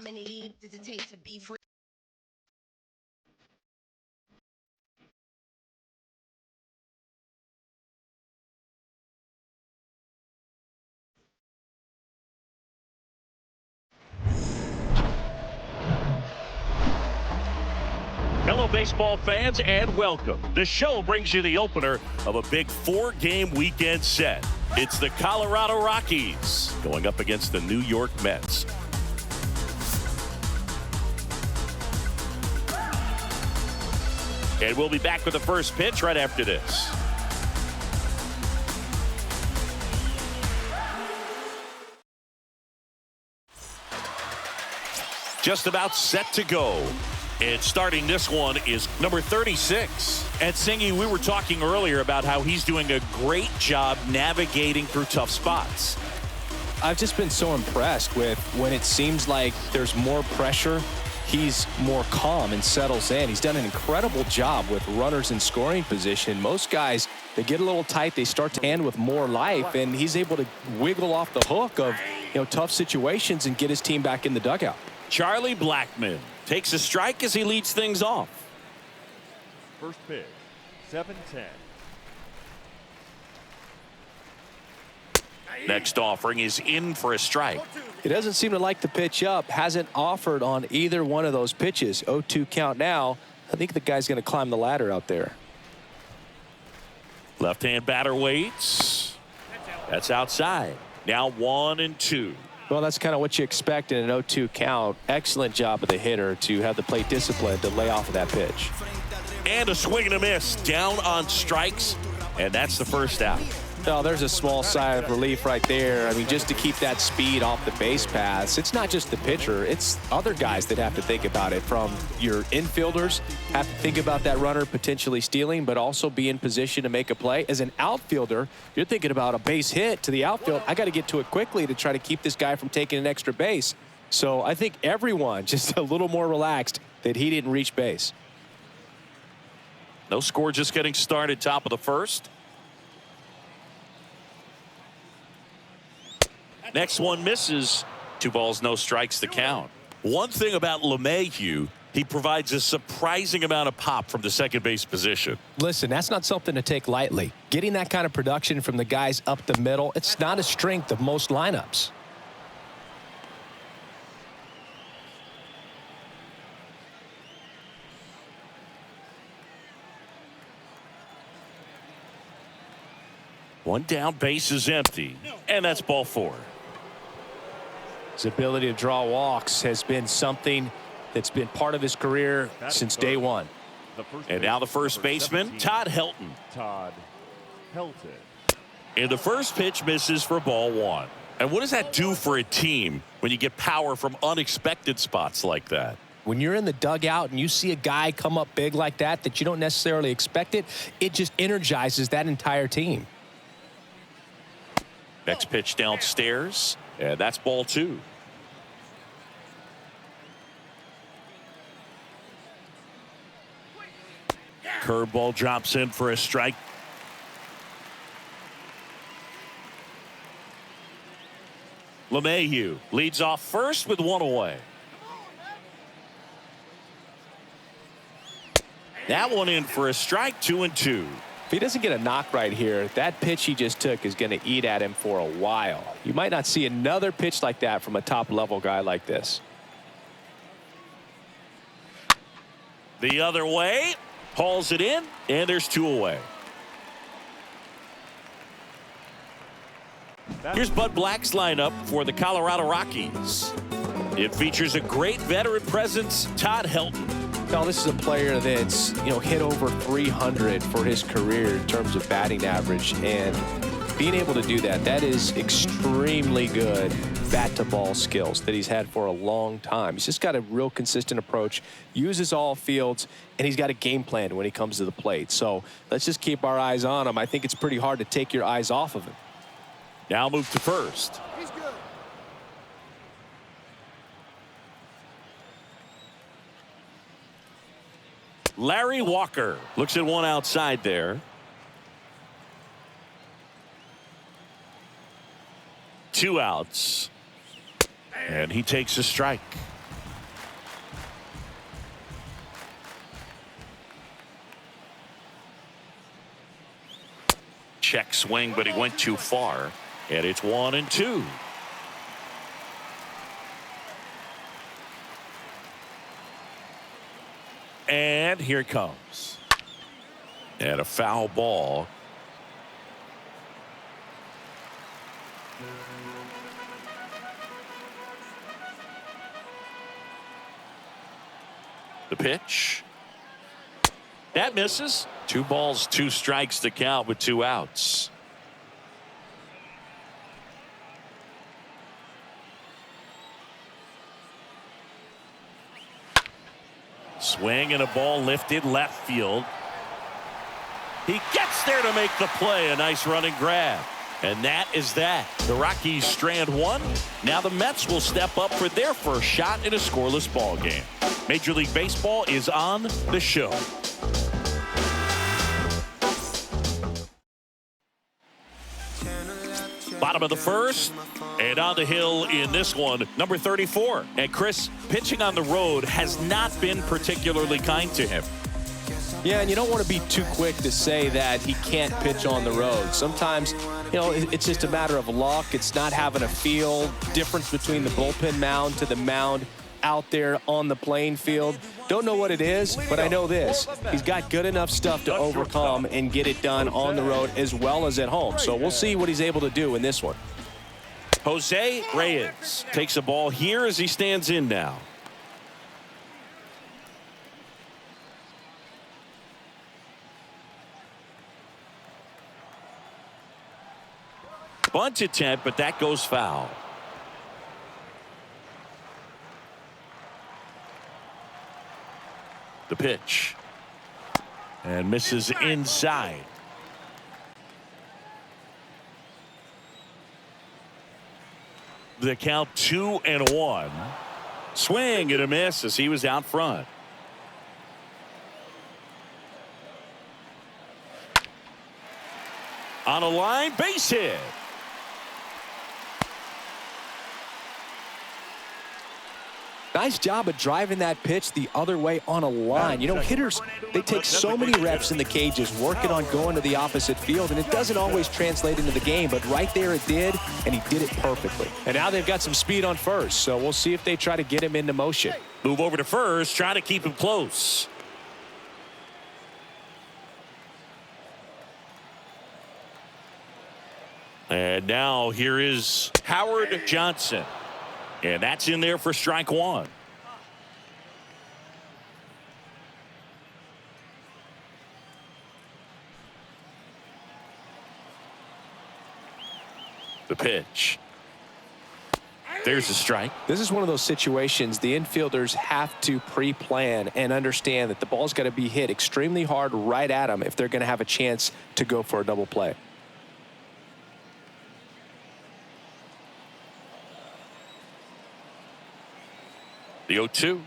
How many leaves does it take to be free? Hello, baseball fans, and welcome. The show brings you the opener of a big 4-game weekend set. It's the Colorado Rockies going up against the New York Mets. And we'll be back with the first pitch right after this. Just about set to go. And starting this one is number 36. And Singy, we were talking earlier about how he's doing a great job navigating through tough spots. I've just been so impressed with when it seems like there's more pressure, he's more calm and settles in. He's done an incredible job with runners in scoring position. Most guys, they get a little tight, they start to end with more life, and he's able to wiggle off the hook of tough situations and get his team back in the dugout. Charlie Blackmon takes a strike as he leads things off. First pitch, 7-10. Next offering is in for a strike. He doesn't seem to like the pitch up. Hasn't offered on either one of those pitches. 0-2 count now. I think the guy's going to climb the ladder out there. Left-hand batter waits. That's outside. Now 1-2. Well, that's kind of what you expect in an 0-2 count. Excellent job of the hitter to have the plate discipline to lay off of that pitch. And a swing and a miss. Down on strikes. And that's the first out. Oh, there's a small sigh of relief right there. I mean, just to keep that speed off the base paths. It's not just the pitcher. It's other guys that have to think about it. From your infielders, have to think about that runner potentially stealing, but also be in position to make a play. As an outfielder, you're thinking about a base hit to the outfield. I got to get to it quickly to try to keep this guy from taking an extra base. So I think everyone just a little more relaxed that he didn't reach base. No score, just getting started, top of the first. Next one misses. 2 balls, no strikes to count. One thing about LeMahieu, he provides a surprising amount of pop from the second base position. Listen, that's not something to take lightly. Getting that kind of production from the guys up the middle, it's not a strength of most lineups. One down, base is empty, and that's ball 4. His ability to draw walks has been something that's been part of his career since day one. And now the first baseman, Todd Helton. And the first pitch misses for ball 1. And what does that do for a team when you get power from unexpected spots like that? When you're in the dugout and you see a guy come up big like that you don't necessarily expect it, it just energizes that entire team. Next pitch downstairs, and that's ball 2. Curveball drops in for a strike. LeMahieu leads off first with 1 away. That one in for a strike, 2-2. If he doesn't get a knock right here, that pitch he just took is going to eat at him for a while. You might not see another pitch like that from a top-level guy like this. The other way, hauls it in, and there's 2 away. Here's Bud Black's lineup for the Colorado Rockies. It features a great veteran presence, Todd Helton. Now, this is a player that's, hit over 300 for his career in terms of batting average, and being able to do that, that is extremely good bat-to-ball skills that he's had for a long time. He's just got a real consistent approach, uses all fields, and he's got a game plan when he comes to the plate. So let's just keep our eyes on him. I think it's pretty hard to take your eyes off of him. Now move to first. He's good. Larry Walker looks at one outside there. 2 outs. And he takes a strike. check swing, but he went too far. And it's 1-2. And here it comes. And a foul ball. The pitch. That misses. 2 balls, 2 strikes to count with 2 outs. Swing and a ball lifted left field. He gets there to make the play. A nice running grab. And that is that. The Rockies strand 1. Now the Mets will step up for their first shot in a scoreless ball game. Major League Baseball is on the show. Bottom of the first, and on the hill in this one, number 34. And Chris, pitching on the road has not been particularly kind to him. Yeah, and you don't want to be too quick to say that he can't pitch on the road. Sometimes, it's just a matter of luck. It's not having a feel. Difference between the bullpen mound to the mound out there on the playing field. Don't know what it is, but I know this. He's got good enough stuff to overcome and get it done on the road as well as at home. So we'll see what he's able to do in this one. Jose Reyes takes a ball here as he stands in now. Bunt attempt, but that goes foul. The pitch. And misses inside. The count 2-1. Swing and a miss as he was out front. On a line, base hit. Nice job of driving that pitch the other way on a line. Hitters, they take so many reps in the cages working on going to the opposite field, and it doesn't always translate into the game, but right there it did, and he did it perfectly. And now they've got some speed on first, so we'll see if they try to get him into motion. Move over to first, try to keep him close. And now here is Howard Johnson. And that's in there for strike 1. The pitch. There's a strike. This is one of those situations the infielders have to pre-plan and understand that the ball's got to be hit extremely hard right at them if they're going to have a chance to go for a double play. The 0-2.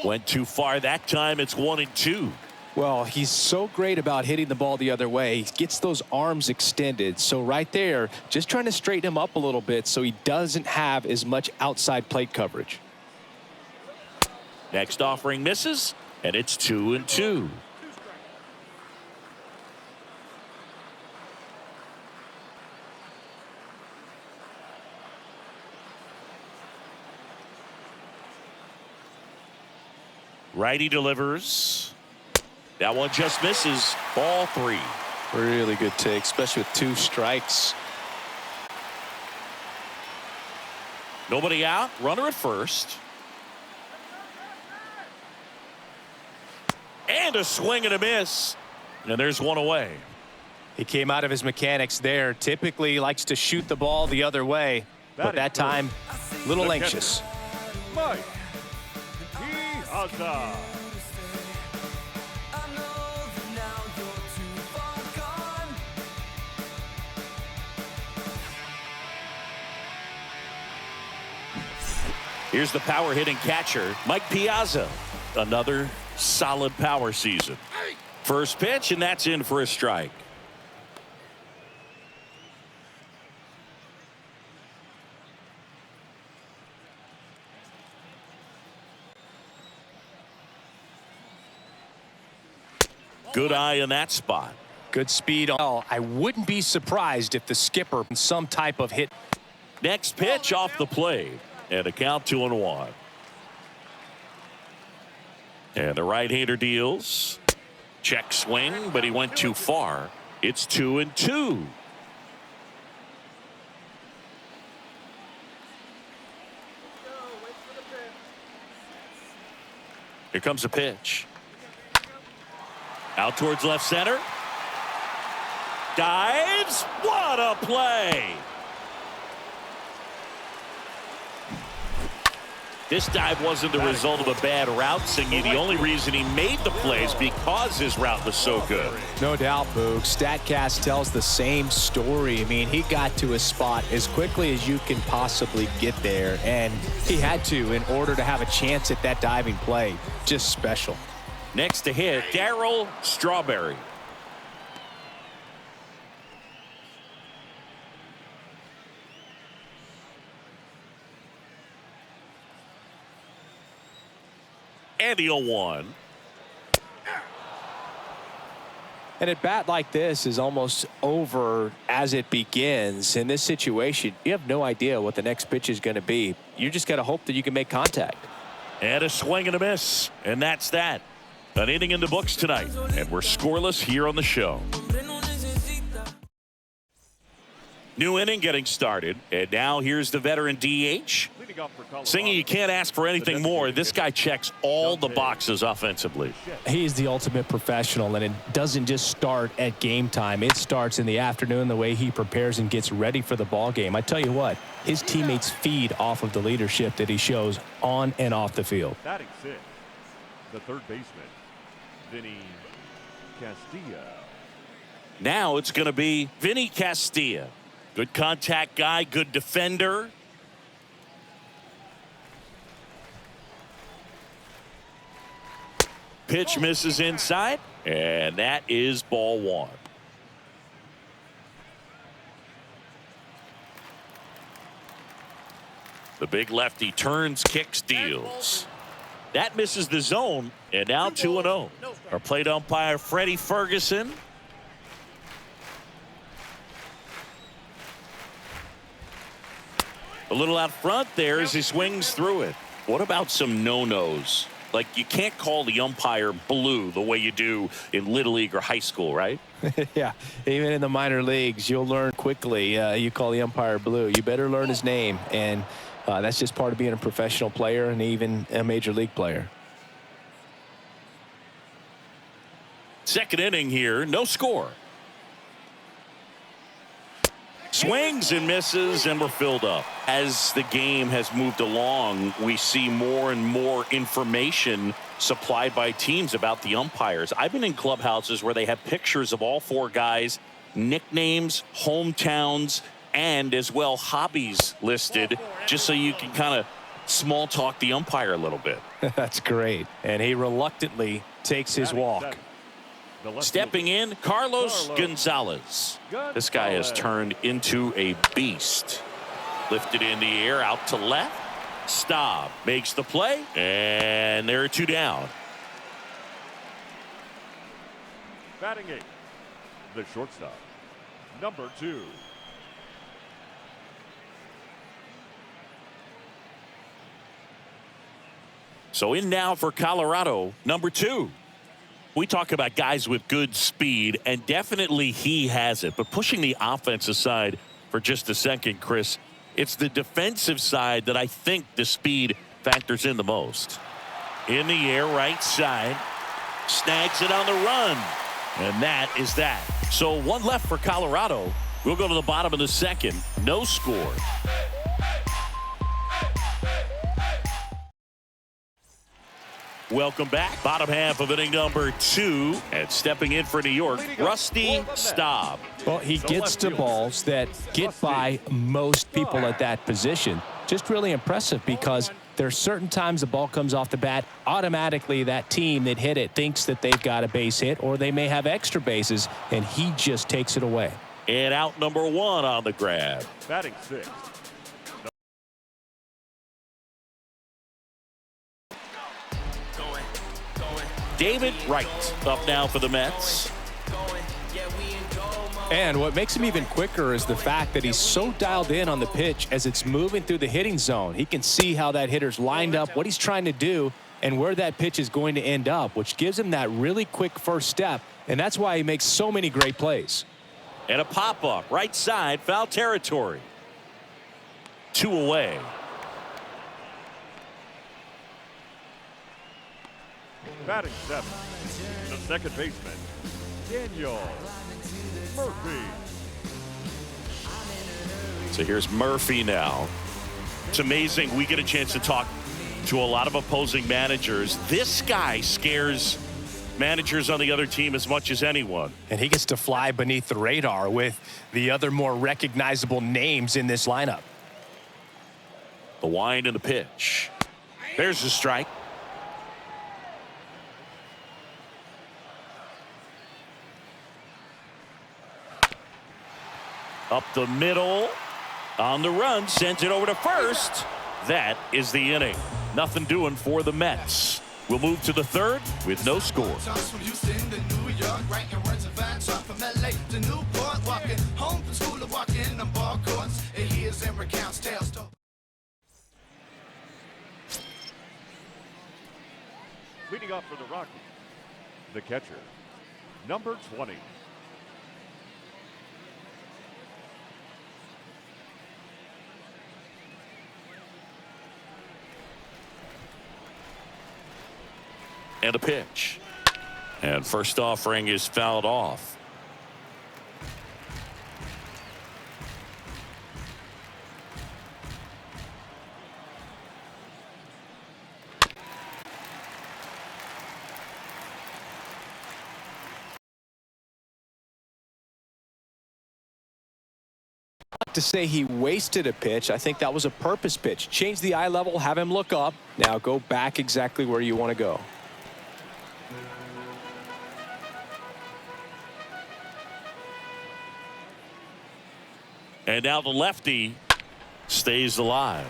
Went too far that time. It's 1-2. Well, he's so great about hitting the ball the other way. He gets those arms extended. So right there, just trying to straighten him up a little bit so he doesn't have as much outside plate coverage. Next offering misses, and it's 2-2. Righty delivers. That one just misses. Ball 3. Really good take, especially with 2 strikes. Nobody out. Runner at first. And a swing and a miss. And there's one away. He came out of his mechanics there. Typically he likes to shoot the ball the other way, but that time a little anxious. Mike. Here's the power hitting catcher, Mike Piazza. Another solid power season. First pitch, and that's in for a strike. Good eye in that spot. Good speed. I wouldn't be surprised if the skipper some type of hit. Next pitch off the plate, and a count 2-1. And the right-hander deals. Check swing, but he went too far. It's 2-2. Here comes a pitch. Out towards left center. Dives. What a play. This dive wasn't the result of a bad route, Singy. The only reason he made the play is because his route was so good. No doubt, Boog. StatCast tells the same story. I mean, he got to his spot as quickly as you can possibly get there, and he had to in order to have a chance at that diving play. Just special. Next to hit, Darryl Strawberry. And the 0-1. And at bat like this is almost over as it begins. In this situation, you have no idea what the next pitch is going to be. You just got to hope that you can make contact. And a swing and a miss. And that's that. An inning in the books tonight. And we're scoreless here on the show. New inning getting started. And now here's the veteran DH. Singy, you can't ask for anything more. This guy checks all the boxes offensively. He's the ultimate professional, and it doesn't just start at game time. It starts in the afternoon, the way he prepares and gets ready for the ball game. I tell you what, his teammates feed off of the leadership that he shows on and off the field. Batting sixth, the third baseman, Vinny Castilla. Now it's going to be Vinny Castilla. Good contact guy, good defender. Pitch misses inside, and that is ball one. The big lefty turns, kicks, deals. That misses the zone, and now 2-0. Our plate umpire, Freddie Ferguson. A little out front there as he swings through it. What about some no-nos? Like, you can't call the umpire blue the way you do in Little League or high school, right? Yeah, even in the minor leagues, you'll learn quickly. You call the umpire blue. You better learn his name, and that's just part of being a professional player and even a major league player. Second inning here, no score. Swings and misses, and we're filled up. As the game has moved along, we see more and more information supplied by teams about the umpires. I've been in clubhouses where they have pictures of all four guys, nicknames, hometowns, and as well hobbies listed, just so you can kind of small talk the umpire a little bit. That's great. And he reluctantly takes his walk. Stepping in, Carlos Gonzalez. This guy has turned into a beast. Lifted in the air, out to left. Staub makes the play, and there are two down. Batting eighth, the shortstop, number 2. So in now for Colorado, number 2. We talk about guys with good speed, and definitely he has it. But pushing the offense aside for just a second, Chris, it's the defensive side that I think the speed factors in the most. In the air, right side. Snags it on the run. And that is that. So one left for Colorado. We'll go to the bottom of the second. No score. Welcome back. Bottom half of inning number 2. And stepping in for New York, Rusty Staub. Well, he gets to balls that get by most people at that position. Just really impressive because there's certain times the ball comes off the bat, automatically that team that hit it thinks that they've got a base hit or they may have extra bases, and he just takes it away. And out number 1 on the grab. Batting sixth. David Wright up now for the Mets. And what makes him even quicker is the fact that he's so dialed in on the pitch as it's moving through the hitting zone. He can see how that hitter's lined up, what he's trying to do, and where that pitch is going to end up, which gives him that really quick first step, and that's why he makes so many great plays. And a pop-up, right side, foul territory. 2 away. Batting 7, the second baseman, Daniel Murphy. So here's Murphy now. It's amazing we get a chance to talk to a lot of opposing managers. This guy scares managers on the other team as much as anyone. And he gets to fly beneath the radar with the other more recognizable names in this lineup. The wind and the pitch. There's the strike. Up the middle, on the run, sends it over to first. That is the inning. Nothing doing for the Mets. We'll move to the third with no score. Leading off for the Rockies, the catcher, number 20. And a pitch. And first offering is fouled off. To say he wasted a pitch, I think that was a purpose pitch. Change the eye level, have him look up. Now go back exactly where you want to go. And now the lefty stays alive.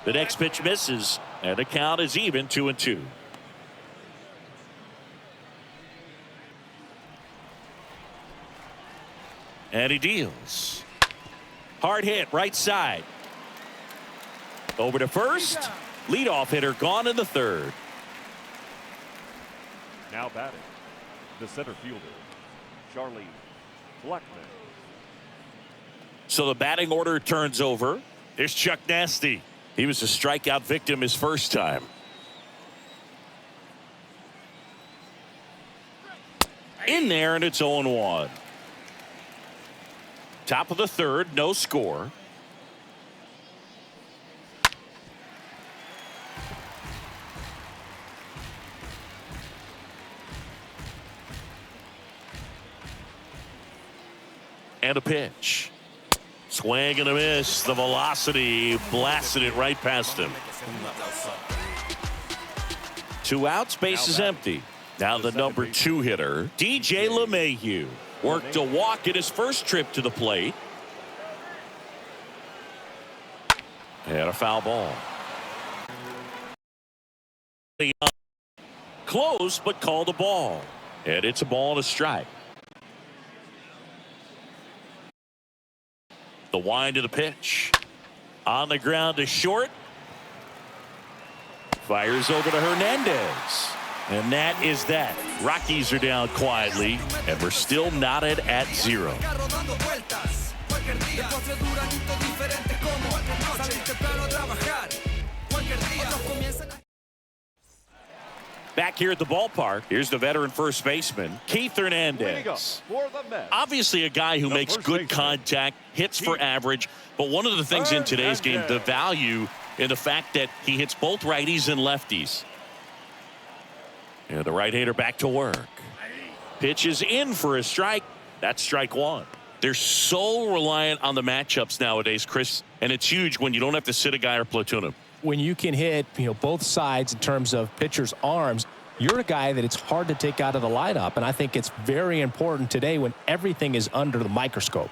The next pitch misses, and the count is even 2-2. And he deals. Hard hit, right side. Over to first. Leadoff hitter gone in the third. Now batting, the center fielder, Charlie Blackman. So the batting order turns over. There's Chuck Nasty. He was a strikeout victim his first time. In there, and it's 0-1. Top of the third, no score. And a pitch. Swing and a miss. The velocity blasted it right past him. 2 outs, base is empty. Now the number 2 hitter, DJ LeMahieu, worked a walk at his first trip to the plate. And a foul ball. Close, but called a ball. And it's a ball and a strike. The wind of the pitch. On the ground to short. Fires over to Hernandez. And that is that. Rockies are down quietly, and we're still knotted at 0. Back here at the ballpark, here's the veteran first baseman, Keith Hernandez. Obviously a guy who makes good contact, hits for average, but one of the things in today's game, the value in the fact that he hits both righties and lefties. And the right-hander back to work. Pitch is in for a strike. That's strike 1. They're so reliant on the matchups nowadays, Chris, and it's huge when you don't have to sit a guy or platoon him. When you can hit, both sides in terms of pitchers' arms, you're a guy that it's hard to take out of the lineup, and I think it's very important today when everything is under the microscope.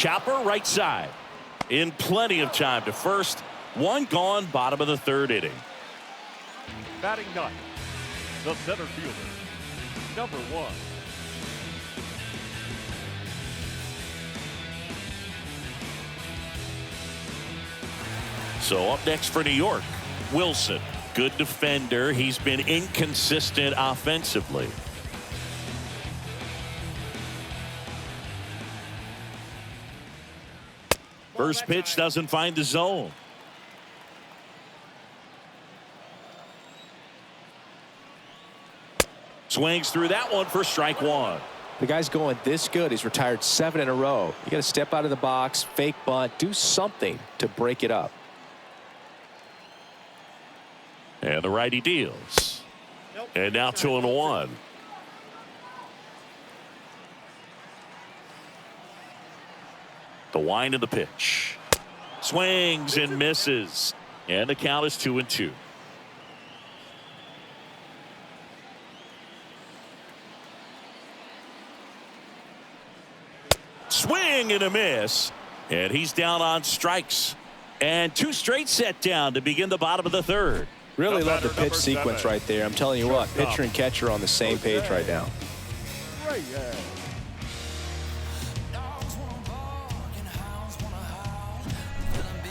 chopper right side. In plenty of time to first. One gone, bottom of the third inning. Batting ninth, the center fielder, number 1. So up next for New York, Wilson. Good defender. He's been inconsistent offensively. First pitch doesn't find the zone. Swings through that one for strike one. The guy's going this good. He's retired 7 in a row. You got to step out of the box, fake bunt, do something to break it up. And the righty deals. And now 2-1. The wind of the pitch. Swings and misses. And the count is 2-2. Swing and a miss. And he's down on strikes. And 2 straight set down to begin the bottom of the third. Really love the pitch sequence right there. I'm telling you what, pitcher and catcher are on the same page right now.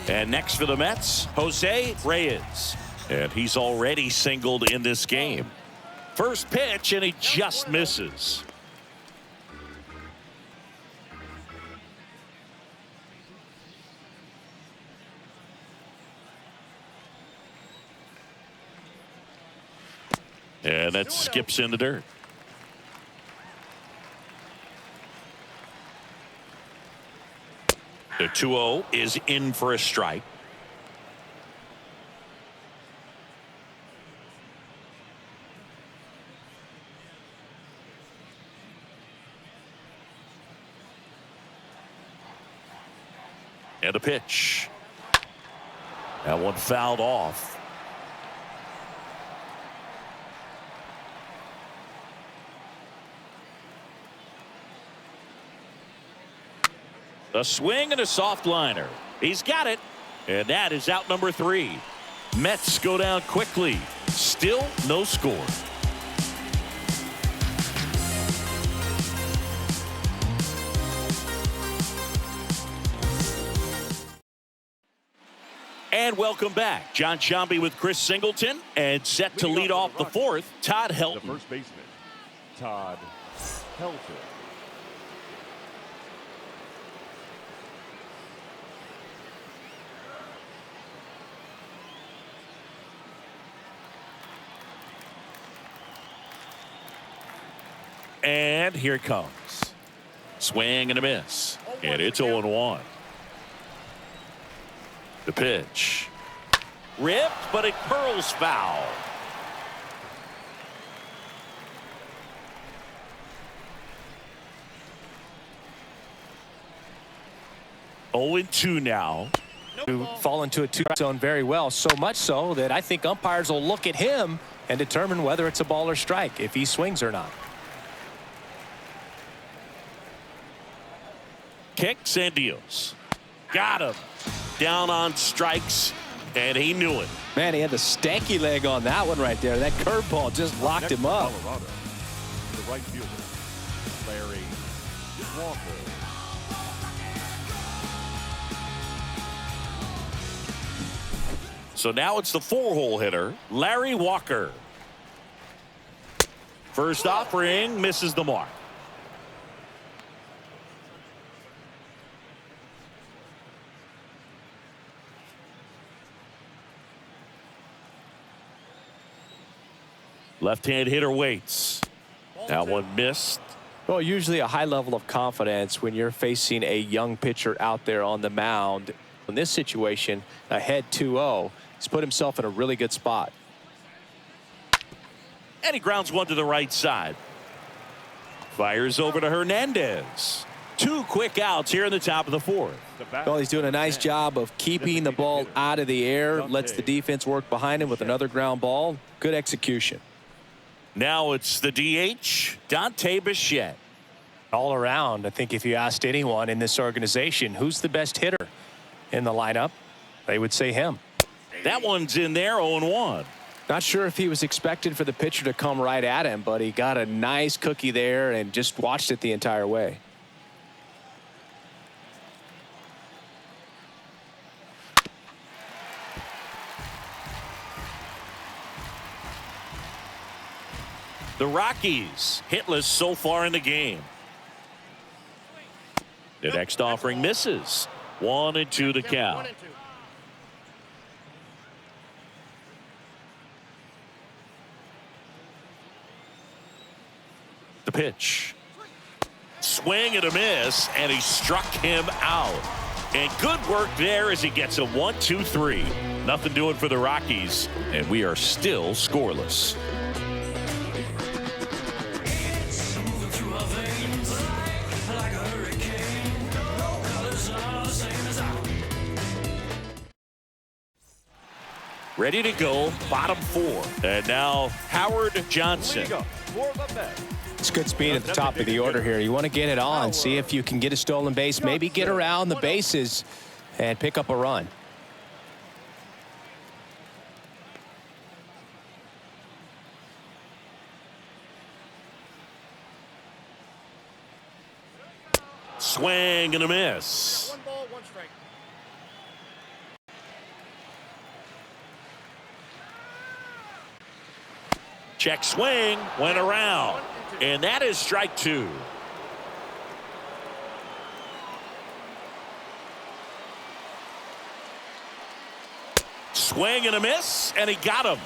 And next for the Mets, Jose Reyes. And he's already singled in this game. First pitch, and he just misses. And that skips in the dirt. The 2-0 is in for a strike. And a pitch. That one fouled off. A swing and a soft liner. He's got it. And that is out number 3. Mets go down quickly. Still no score. And welcome back. John Sciambi with Chris Singleton. And set to lead off the fourth, Todd Helton. The first baseman, Todd Helton. And here it comes. Swing and a miss. And it's 0-1. The pitch. Ripped, but it curls foul. Oh, 2 now. To fall into a 2 zone very well, so much so that I think umpires will look at him and determine whether it's a ball or strike, if he swings or not. Kicks and deals. Got him. Down on strikes, and he knew it. Man, he had the stanky leg on that one right there. That curveball just locked him up. Colorado, the right fielder, Larry Walker. So now it's the 4-hole hitter, Larry Walker. First offering, misses the mark. Left-hand hitter waits. That one missed. Well, usually a high level of confidence when you're facing a young pitcher out there on the mound. In this situation, ahead 2-0, he's put himself in a really good spot. And he grounds one to the right side. Fires over to Hernandez. 2 quick outs here in the top of the 4th. Well, he's doing a nice job of keeping the ball out of the air. Lets the defense work behind him with another ground ball. Good execution. Now it's the DH, Dante Bichette. All around, I think if you asked anyone in this organization who's the best hitter in the lineup, they would say him. That one's in there, 0-1. Not sure if he was expected for the pitcher to come right at him, but he got a nice cookie there and just watched it the entire way. The Rockies hitless so far in the game. The next offering misses. 1-2 the count. The pitch. Swing and a miss, and he struck him out. And good work there as he gets a 1-2-3. Nothing doing for the Rockies, and we are still scoreless. Ready to go, bottom 4. And now Howard Johnson. It's good speed at the top of the order here. You want to get it on, see if you can get a stolen base, maybe get around the bases and pick up a run. Swing and a miss. 1 ball, 1 strike. Check swing, went around, and that is strike 2. Swing and a miss, and he got him.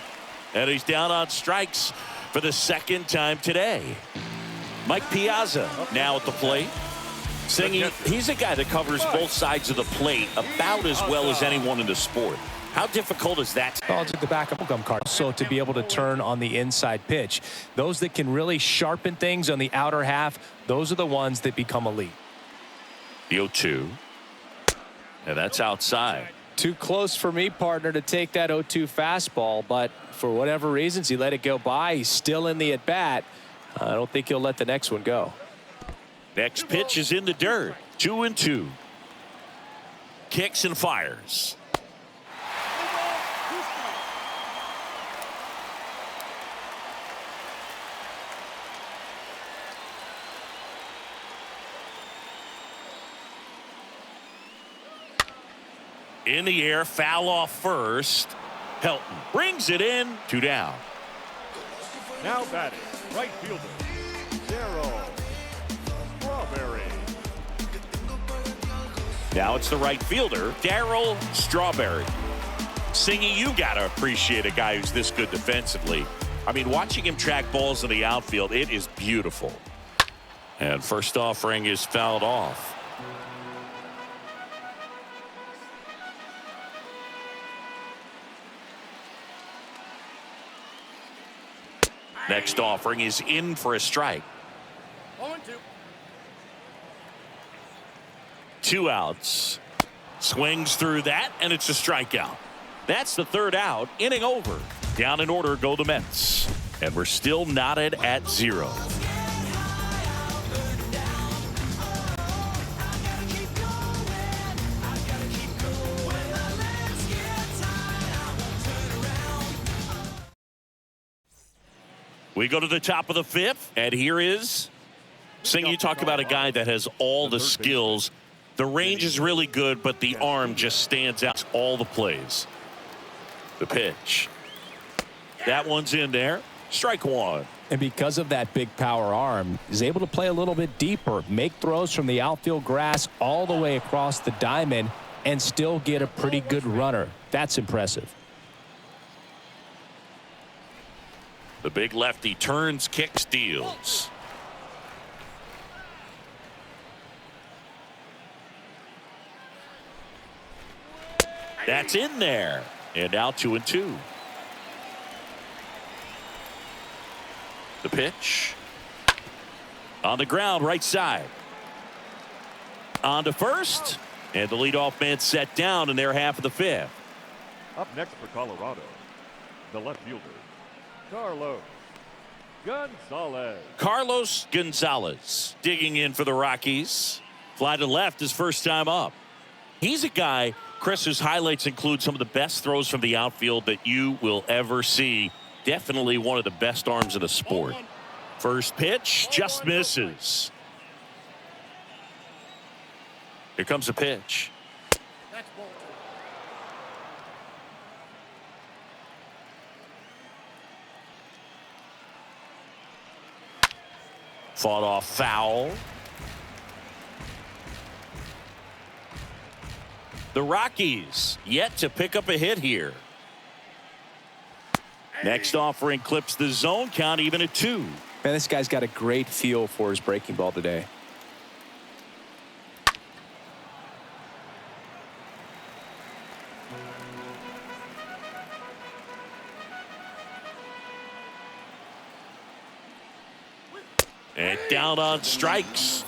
And he's down on strikes for the 2nd time today. Mike Piazza now at the plate. Singing, he's a guy that covers both sides of the plate about as well as anyone in the sport. How difficult is that? Well, took the backup gum card. So to be able to turn on the inside pitch, those that can really sharpen things on the outer half, those are the ones that become elite. The 0-2. And that's outside. Too close for me, partner, to take that 0-2 fastball, but for whatever reasons, he let it go by. He's still in the at-bat. I don't think he'll let the next one go. Next pitch is in the dirt. 2-2. Kicks and fires. In the air, foul off first. Helton brings it in, 2 down. Now batting, right fielder, Strawberry. Now it's the right fielder, Darryl Strawberry. Singy, you got to appreciate a guy who's this good defensively. I mean, watching him track balls in the outfield, it is beautiful. And first offering is fouled off. Next offering is in for a strike. 0-2. 2 outs. Swings through that, and it's a strikeout. That's the 3rd out. Inning over. Down in order go the Mets. And we're still knotted at 0. We go to the top of the 5th, and here is Singh. You talk about a guy that has all the skills. The range is really good, but the arm just stands out all the plays. The pitch. That one's in there. Strike 1. And because of that big power arm, he's able to play a little bit deeper, make throws from the outfield grass all the way across the diamond, and still get a pretty good runner. That's impressive. The big lefty turns, kicks, deals. That's in there. And now 2-2. The pitch. On the ground, right side. On to first. And the leadoff man set down in their half of the 5th. Up next for Colorado, the left fielder, Carlos Gonzalez. Carlos Gonzalez digging in for the Rockies. Fly to left his first time up. He's a guy, Chris, whose highlights include some of the best throws from the outfield that you will ever see. Definitely one of the best arms in the sport. First pitch just misses. Here comes the pitch. That's ball two. Fought off foul. The Rockies yet to pick up a hit here. Next offering clips the zone count even at 2. Man, this guy's got a great feel for his breaking ball today. And down on strikes.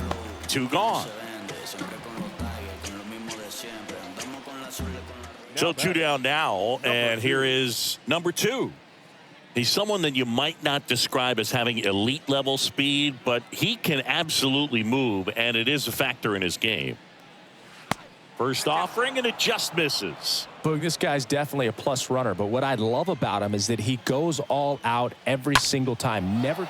2 gone. So 2 down now, and here is number 2. He's someone that you might not describe as having elite level speed, but he can absolutely move, and it is a factor in his game. First offering, and it just misses. Boog, this guy's definitely a plus runner, but what I love about him is that he goes all out every single time. Never.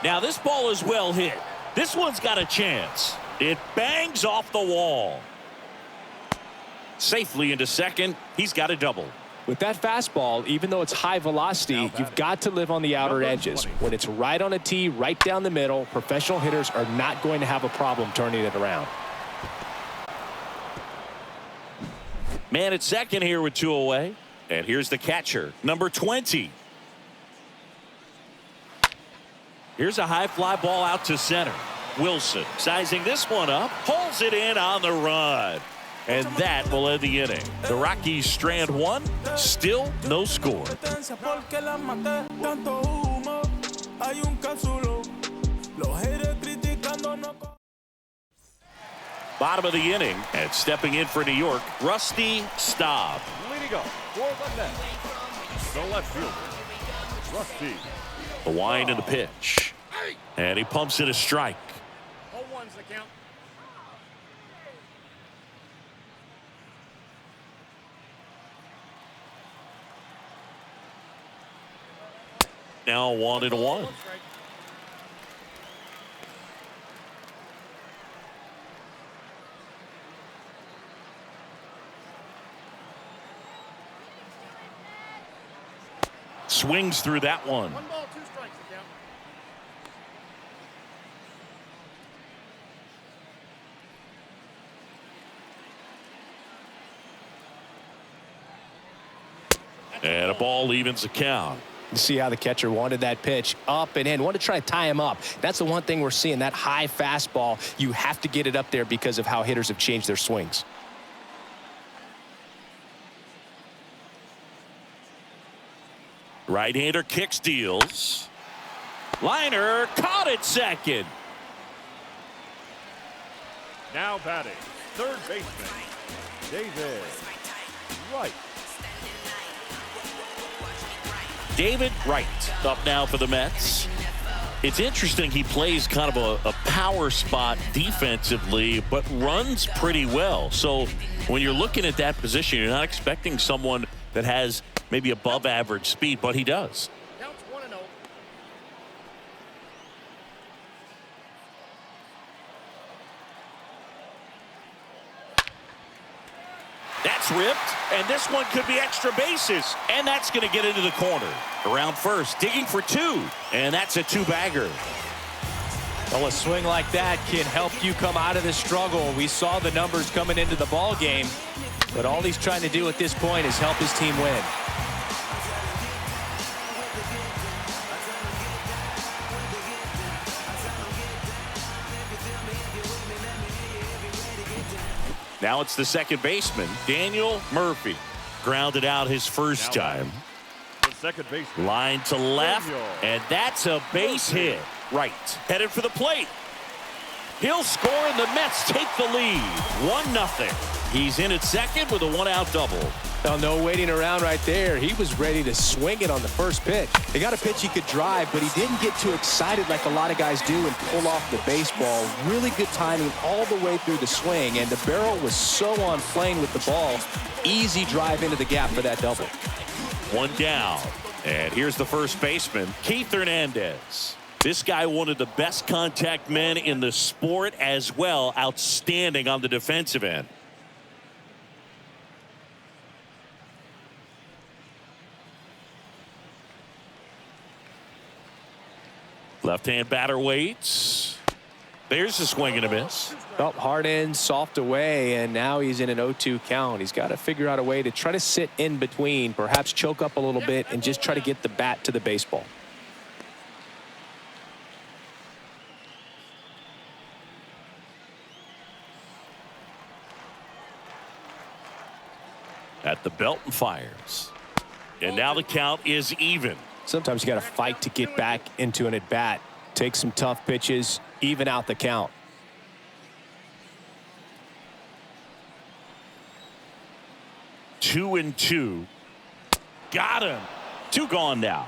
Now this ball is well hit. This one's got a chance. It bangs off the wall. Safely into second. He's got a double. With that fastball, even though it's high velocity, you've got to live on the outer edges. When it's right on a tee, right down the middle, professional hitters are not going to have a problem turning it around. Man at second here with 2 away. And here's the catcher, number 20. Here's a high fly ball out to center. Wilson sizing this one up, pulls it in on the run. And that will end the inning. The Rockies strand 1, still no score. Bottom of the inning, and stepping in for New York, Rusty Staub. Leading up for the Mets, the left fielder, Rusty. The wind and the pitch. And he pumps in a strike. 0-1's the count. Now 1-1. Swings through that one. 1 ball, 2 strikes the count. And a ball evens the count. You see how the catcher wanted that pitch up and in, wanted to try to tie him up. That's the one thing we're seeing, that high fastball. You have to get it up there because of how hitters have changed their swings. Right-hander kick steals. Liner caught at second. Now batting, third baseman, David Wright. David Wright up now for the Mets. It's interesting, he plays kind of a power spot defensively, but runs pretty well. So when you're looking at that position, you're not expecting someone that has maybe above average speed, but he does. Counts 1-0. That's ripped, and this one could be extra bases, and that's going to get into the corner. Around first, digging for 2, and that's a 2-bagger. Well, a swing like that can help you come out of this struggle. We saw the numbers coming into the ball game, but all he's trying to do at this point is help his team win. Now it's the second baseman, Daniel Murphy. Grounded out his first time. The second baseman. Line to left, and that's a base hit. Right, headed for the plate. He'll score, and the Mets take the lead. 1-0. He's in at second with a 1-out double. Well, no waiting around right there. He was ready to swing it on the first pitch. He got a pitch he could drive, but he didn't get too excited like a lot of guys do and pull off the baseball. Really good timing all the way through the swing, and the barrel was so on plane with the ball. Easy drive into the gap for that double. One down, and here's the first baseman, Keith Hernandez. This guy, one of the best contact men in the sport as well. Outstanding on the defensive end. Left-hand batter waits. There's a swing and a miss. Up hard in, soft away, and now he's in an 0-2 count. He's got to figure out a way to try to sit in between, perhaps choke up a little bit, and just try to get the bat to the baseball. At the belt and fires. And now the count is even. Sometimes you got to fight to get back into an at-bat. Take some tough pitches, even out the count. Two and two. Got him. Two gone now.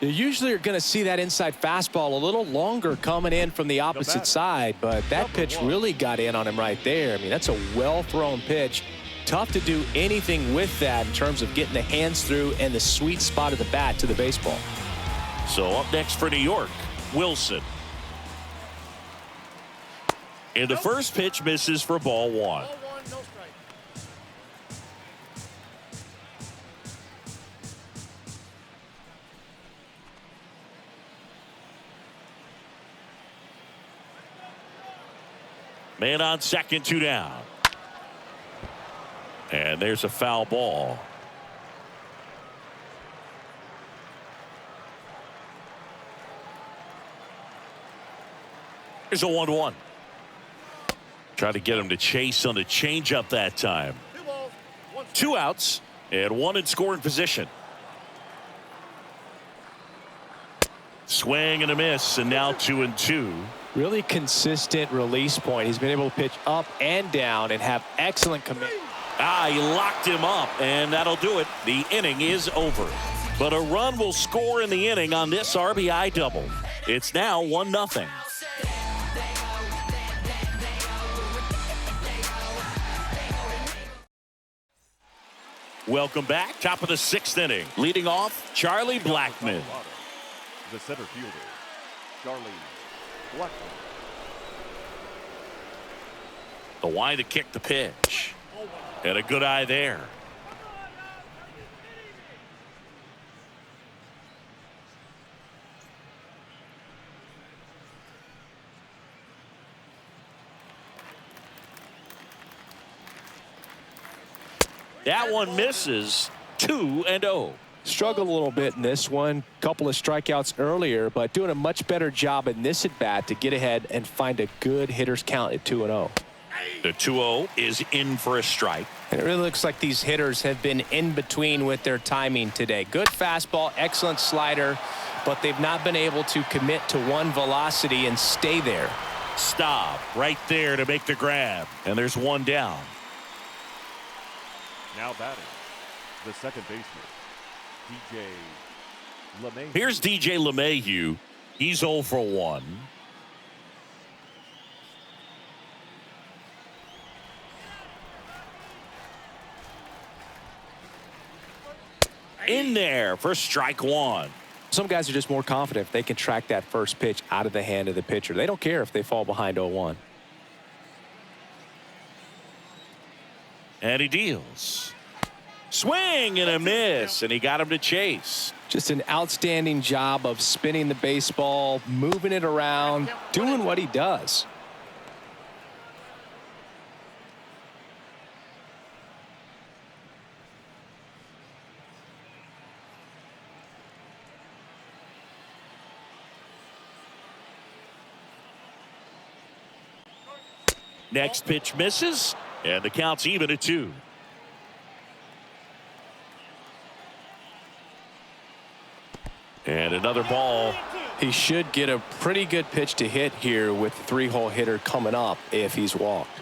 You usually are going to see that inside fastball a little longer coming in from the opposite side, but that pitch really got in on him right there. I mean, that's a well-thrown pitch. Tough to do anything with that in terms of getting the hands through and the sweet spot of the bat to the baseball. So up next for New York, Wilson. And the first pitch misses for ball one. Ball one, no strike. Man on second, two down. And there's a foul ball. Here's a 1-1. Try to get him to chase on the changeup that time. 2 balls, 1 strike. 2 outs and 1 in scoring position. Swing and a miss, and now 2-2. Really consistent release point. He's been able to pitch up and down and have excellent command. He locked him up, and that'll do it. The inning is over. But a run will score in the inning on this RBI double. It's now 1-0. Welcome back. Top of the 6th inning. Leading off, Charlie Blackmon. The center fielder, Charlie Blackmon. The wide to kick the pitch. And a good eye there. That one misses. 2-0. Struggled a little bit in this one. Couple of strikeouts earlier, but doing a much better job in this at-bat to get ahead and find a good hitter's count at 2-0. The 2-0 is in for a strike. And it really looks like these hitters have been in between with their timing today. Good fastball, excellent slider, but they've not been able to commit to one velocity and stay there. Staub right there to make the grab. And there's one down. Now batting, the second baseman, DJ LeMahieu. Here's DJ LeMahieu. He's 0 for 1. In there for strike 1. Some guys are just more confident if they can track that first pitch out of the hand of the pitcher. They don't care if they fall behind 0-1. And he deals. Swing and a miss, and he got him to chase. Just an outstanding job of spinning the baseball, moving it around, doing what he does. Next pitch misses, and the count's even at 2. And another ball. He should get a pretty good pitch to hit here with the 3-hole hitter coming up if he's walked.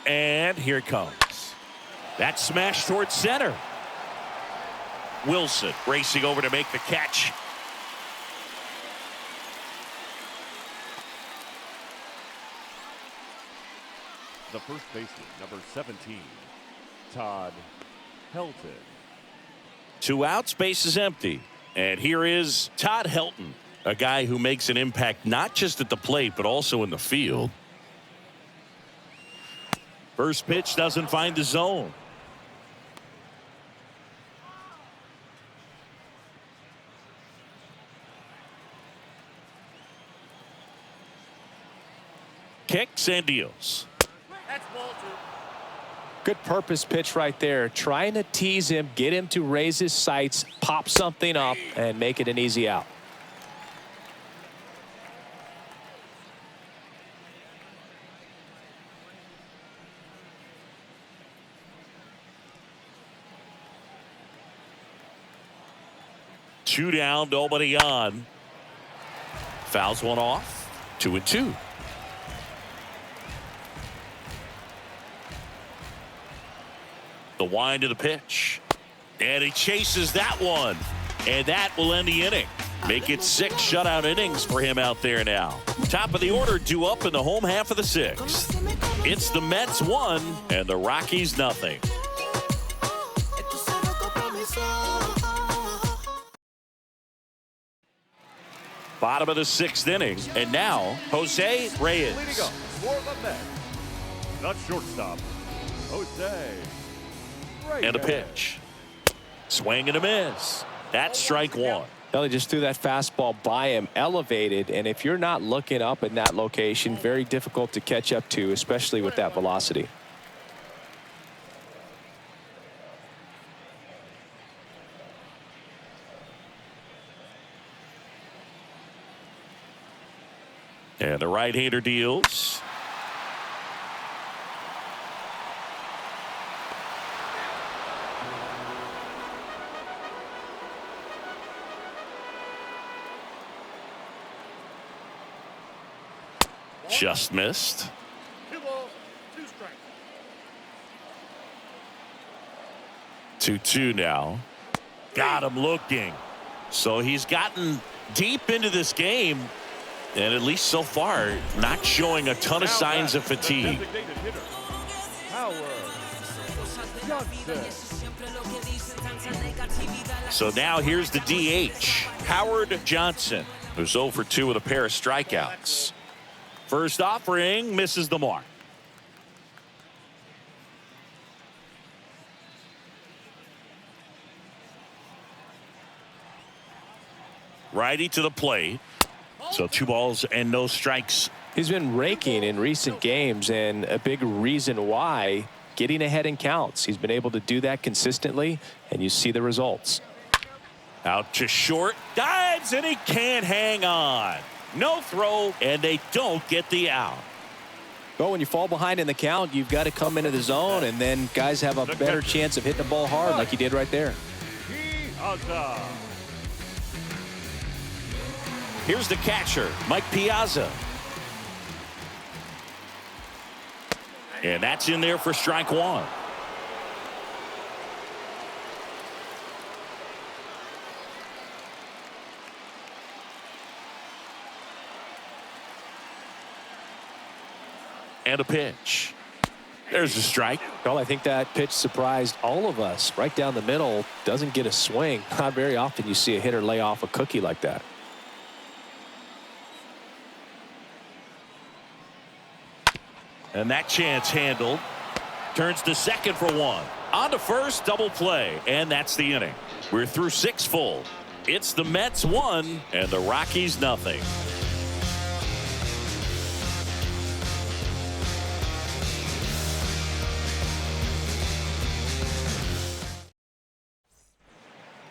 And here it comes. That smash towards center. Wilson racing over to make the catch. The first baseman, number 17, Todd Helton. 2 outs, base is empty. And here is Todd Helton, a guy who makes an impact not just at the plate, but also in the field. First pitch doesn't find the zone. Kicks and deals. That's ball 2. Good purpose pitch right there. Trying to tease him, get him to raise his sights, pop something up, and make it an easy out. Two down, nobody on. Fouls one off. 2-2. The wind of the pitch. And he chases that one. And that will end the inning. Make it 6 shutout innings for him out there now. Top of the order due up in the home half of the 6th. It's the Mets 1 and the Rockies nothing. Bottom of the 6th inning. And now Jose Reyes. Leading up for the Mets, the shortstop, Jose Wright. And a pitch. Swing and a miss. That's strike 1. Well, he just threw that fastball by him, elevated, and if you're not looking up in that location, very difficult to catch up to, especially with that velocity. And the right-hander deals. Just missed. 2 balls, 2 strikes. 2-2 now. Got him looking. So he's gotten deep into this game, and at least so far, not showing a ton of signs of fatigue. Designated hitter, Howard Johnson. So now here's the DH, Howard Johnson, who's 0 for 2 with a pair of strikeouts. First offering misses the mark. Righty to the plate. So 2 balls and no strikes. He's been raking in recent games, and a big reason why, getting ahead in counts. He's been able to do that consistently, and you see the results. Out to short, dives, and he can't hang on. No throw, and they don't get the out. Well, when you fall behind in the count, you've got to come into the zone, and then guys have a better chance of hitting the ball hard like he did right there. Here's the catcher, Mike Piazza. And that's in there for strike 1. And a pitch. There's a strike. Well, I think that pitch surprised all of us. Right down the middle, doesn't get a swing. Not very often you see a hitter lay off a cookie like that. And that chance handled. Turns to second for 1. On to first, double play. And that's the inning. We're through 6 full. It's the Mets 1 and the Rockies nothing.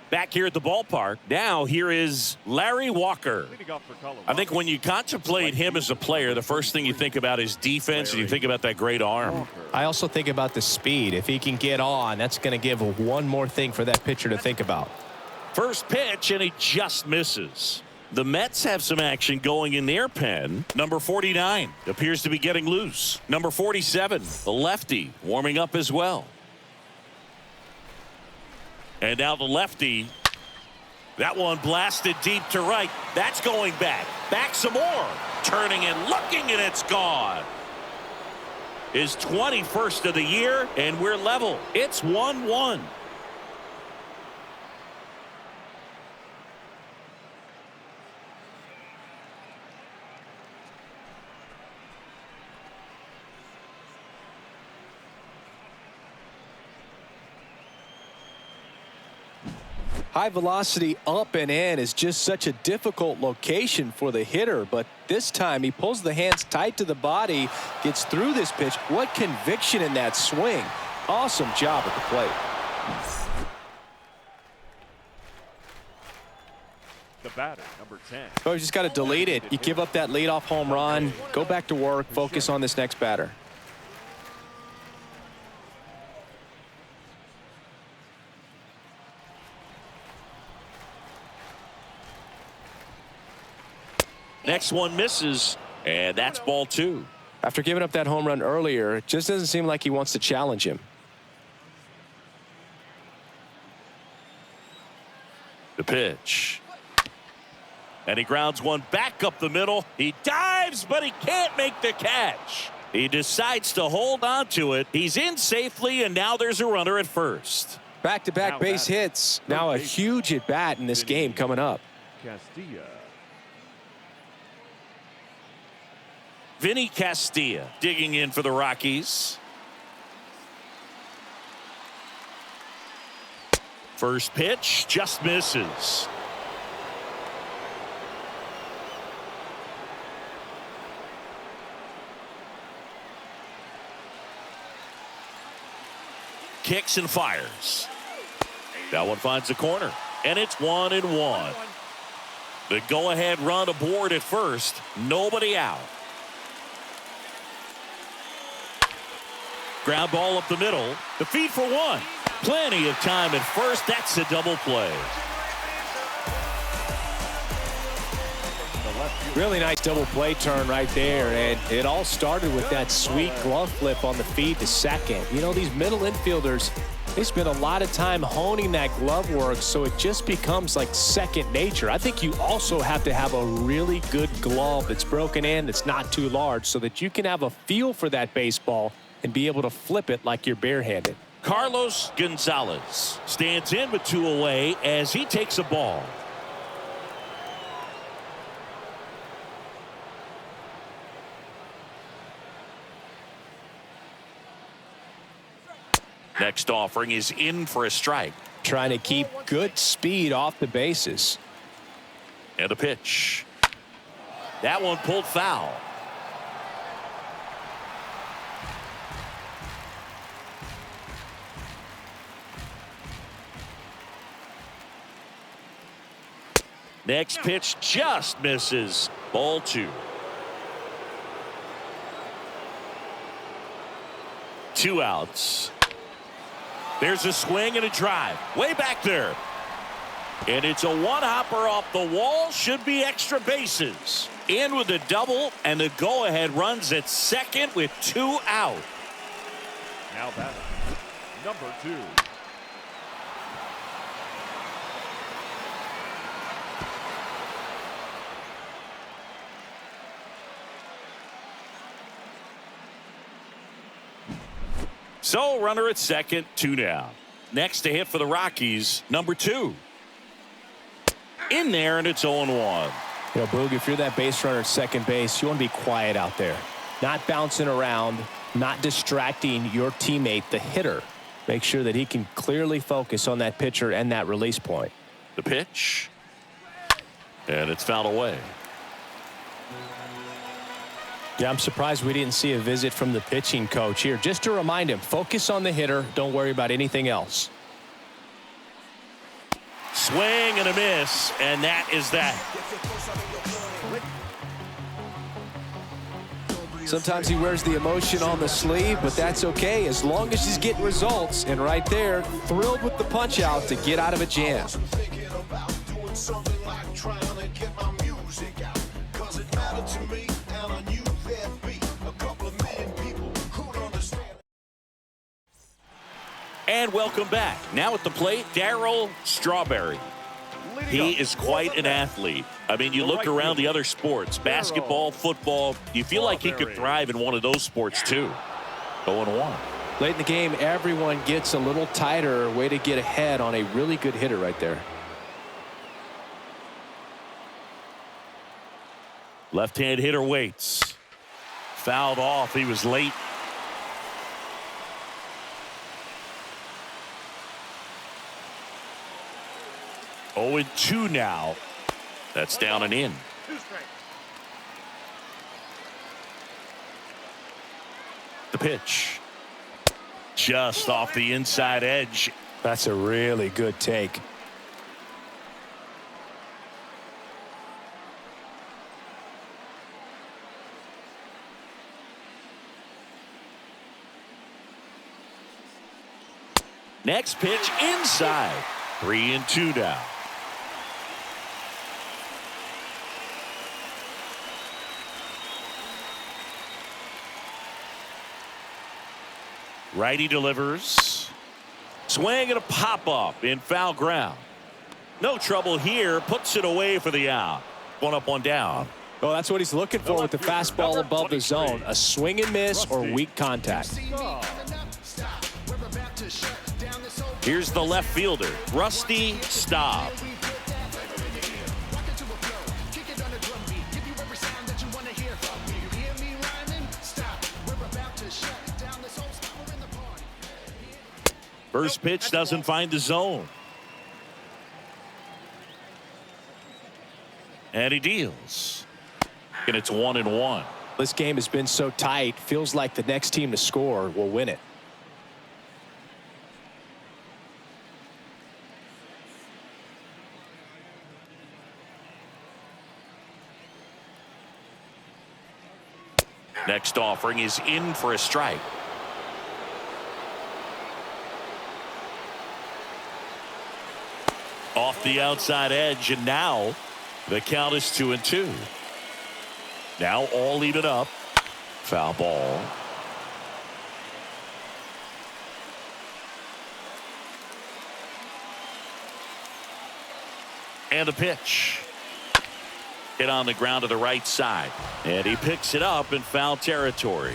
Back here at the ballpark, now here is Larry Walker. I think when you contemplate him as a player, the first thing you think about is defense, and you think about that great arm. I also think about the speed. If he can get on, that's going to give one more thing for that pitcher to think about. First pitch, and he just misses. The Mets have some action going in their pen. Number 49 appears to be getting loose. Number 47, the lefty, warming up as well. And now the lefty. That one blasted deep to right. That's going back. Back some more. Turning and looking, and it's gone. His 21st of the year, and we're level. It's 1-1. High velocity up and in is just such a difficult location for the hitter, but this time he pulls the hands tight to the body, gets through this pitch. What conviction in that swing. Awesome job at the plate. The batter, number 10. Oh, you just got to delete it. You give up that leadoff home run, go back to work, focus on this next batter. Next one misses, and that's ball 2. After giving up that home run earlier, it just doesn't seem like he wants to challenge him. The pitch. And he grounds one back up the middle. He dives, but he can't make the catch. He decides to hold on to it. He's in safely, and now there's a runner at first. Back-to-back base hits. Now a huge at-bat in this game coming up. Castilla. Vinny Castilla digging in for the Rockies. First pitch just misses. Kicks and fires. That one finds the corner, and it's 1-1. The go-ahead run aboard at first. Nobody out. Ground ball up the middle. The feed for one. Plenty of time at first. That's a double play. Really nice double play turn right there, and it all started with that sweet glove flip on the feed to second. You know, these middle infielders, they spend a lot of time honing that glove work, so it just becomes like second nature. I think you also have to have a really good glove that's broken in, that's not too large, so that you can have a feel for that baseball and be able to flip it like you're barehanded. Carlos Gonzalez stands in with 2 away as he takes a ball. Next offering is in for a strike. Trying to keep good speed off the bases. And a pitch. That one pulled foul. Next pitch just misses. Ball 2. 2 outs. There's a swing and a drive. Way back there. And it's a one-hopper off the wall. Should be extra bases. In with a double, and the go-ahead runs at second with 2 out. Now batting, number 2. So runner at second, 2 down. Next to hit for the Rockies, number 2. In there, and it's 0-1. You know, Boog, if you're that base runner at second base, you want to be quiet out there. Not bouncing around, not distracting your teammate, the hitter. Make sure that he can clearly focus on that pitcher and that release point. The pitch. And it's fouled away. Yeah, I'm surprised we didn't see a visit from the pitching coach here. Just to remind him, focus on the hitter. Don't worry about anything else. Swing and a miss, and that is that. Sometimes he wears the emotion on the sleeve, but that's okay as long as he's getting results. And right there, thrilled with the punch out to get out of a jam. good to me, and I knew there'd be a couple of million people who'd understand. And welcome back. Now at the plate, Darryl Strawberry. He is quite an athlete. I mean, you look around the other sports, basketball, football, you feel like he could thrive in one of those sports too. 0-1. Late in the game, everyone gets a little tighter. Way to get ahead on a really good hitter right there. Left-hand hitter waits. Fouled off. He was late. Oh, and 2 now. That's down and in. 2 strikes. The pitch. Just off the inside edge. That's a really good take. Next pitch inside. 3-2 now. Righty delivers. Swing and a pop-up in foul ground. No trouble here. Puts it away for the out. 1 up, 1 down. Well, that's what he's looking for with the fastball above the zone. A swing and miss or weak contact. Here's the left fielder, Rusty Staub. First pitch doesn't find the zone. And he deals. And it's 1-1. This game has been so tight. Feels like the next team to score will win it. Next offering is in for a strike. Off the outside edge, and now the count is 2-2. Now all even up. Foul ball. And a pitch. Hit on the ground to the right side. And he picks it up in foul territory.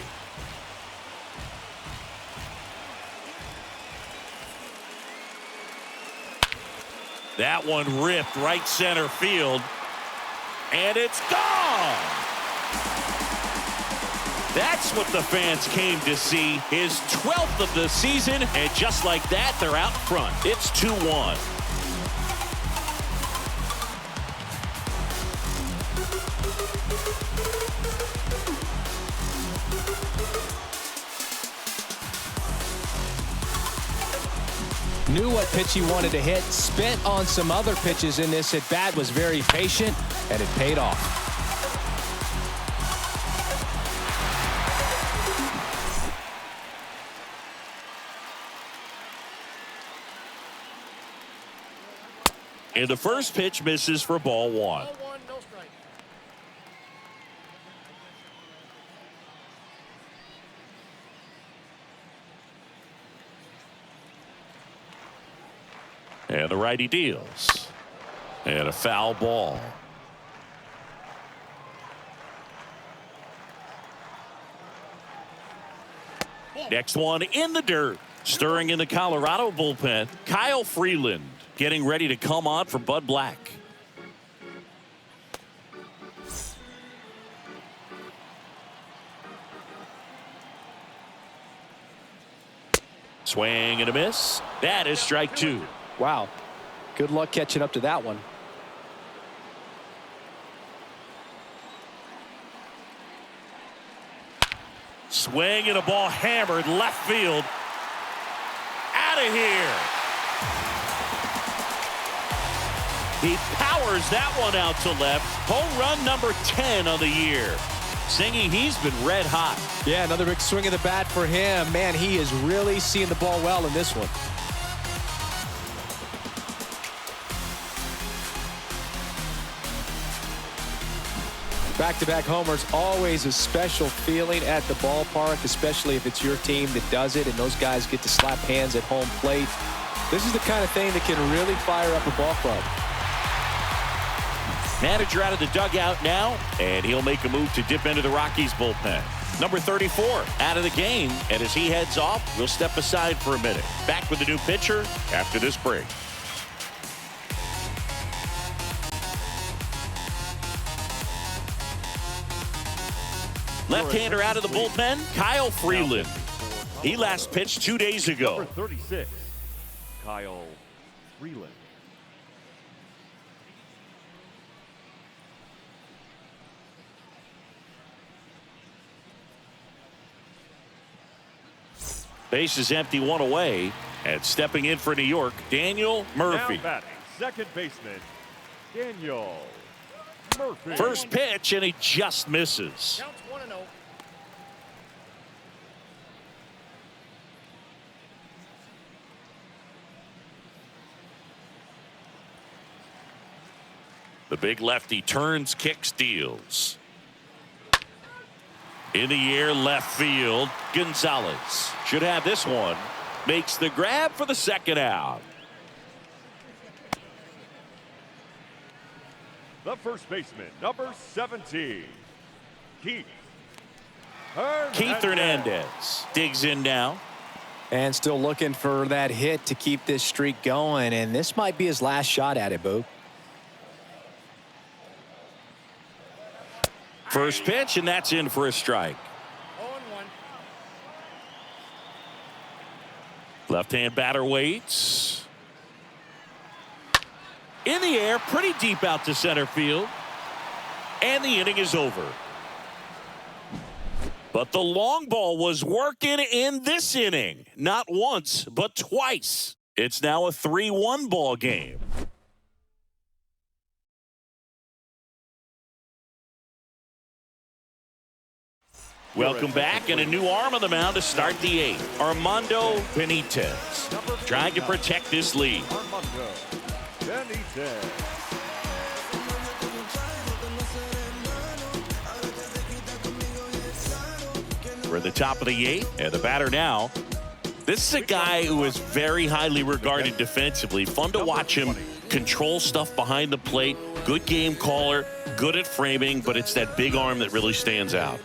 That one ripped right center field. And it's gone! That's what the fans came to see. His 12th of the season. And just like that, they're out front. It's 2-1. Knew what pitch he wanted to hit, spent on some other pitches in this at bat, was very patient, and it paid off. And the first pitch misses for ball 1. Ball 1, no strike. And the righty deals. And a foul ball. Next one in the dirt. Stirring in the Colorado bullpen, Kyle Freeland getting ready to come on for Bud Black. Swing and a miss. That is strike 2. Wow. Good luck catching up to that one. Swing and a ball hammered left field. Out of here. He powers that one out to left. Home run number 10 on the year. Singing, he's been red hot. Yeah, another big swing of the bat for him. Man, he is really seeing the ball well in this one. Back-to-back homers, always a special feeling at the ballpark, especially if it's your team that does it and those guys get to slap hands at home plate. This is the kind of thing that can really fire up a ball club. Manager out of the dugout now, and he'll make a move to dip into the Rockies bullpen. Number 34 out of the game, and as he heads off, we'll step aside for a minute. Back with a new pitcher after this break. Left-hander out of the bullpen, Kyle Freeland. He last pitched 2 days ago. Number 36, Kyle Freeland. Base is empty, one away, and stepping in for New York, Daniel Murphy. Now batting, second baseman, Daniel Murphy. First pitch, and he just misses. Counts 1-0. The big lefty turns, kicks, deals. In the air, left field, Gonzalez should have this one. Makes the grab for the second out. The first baseman, number 17, Keith Hernandez digs in now. And still looking for that hit to keep this streak going, and this might be his last shot at it, Boop. First pitch, and that's in for a strike. 0-1. Left-hand batter waits. In the air, pretty deep out to center field. And the inning is over. But the long ball was working in this inning. Not once, but twice. It's now a 3-1 ball game. Welcome back, and a new arm on the mound to start the eighth. Armando Benitez trying to protect this lead. Armando Benitez. We're at the top of the eighth, and the batter now. This is a guy who is very highly regarded defensively. Fun to watch him control stuff behind the plate. Good game caller, good at framing, but it's that big arm that really stands out.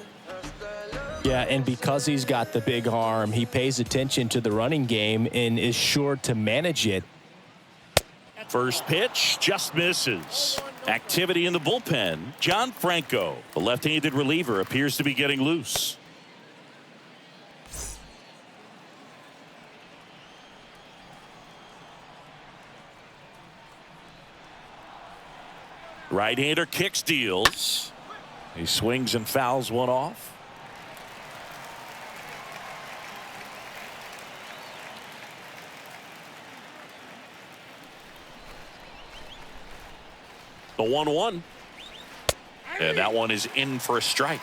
Yeah, and because he's got the big arm, he pays attention to the running game and is sure to manage it. First pitch just misses. Activity in the bullpen. John Franco, the left-handed reliever, appears to be getting loose. Right-hander kicks, deals. He swings and fouls one off. The 1-1. And that one is in for a strike.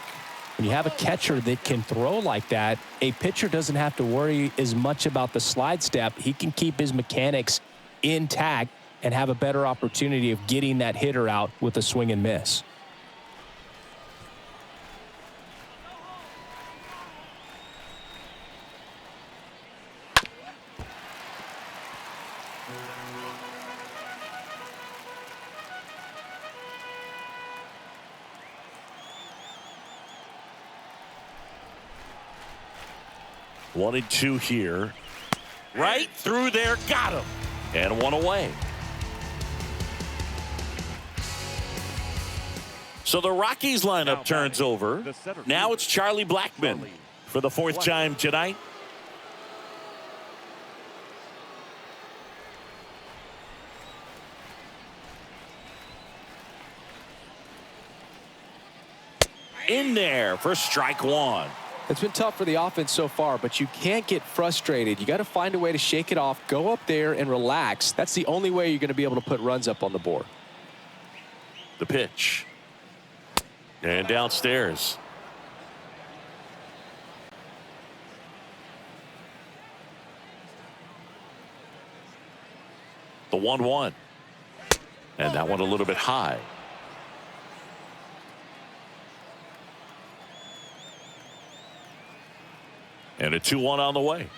When you have a catcher that can throw like that, a pitcher doesn't have to worry as much about the slide step. He can keep his mechanics intact and have a better opportunity of getting that hitter out with a swing and miss. One and two here. Right through there, got him. And one away. So the Rockies lineup turns over. Now it's Charlie Blackmon for the fourth time tonight. In there for strike one. It's been tough for the offense so far, but you can't get frustrated. You got to find a way to shake it off, go up there and relax. That's the only way you're going to be able to put runs up on the board. The pitch. And downstairs. The 1-1. And that one a little bit high. And a 2-1 on the way.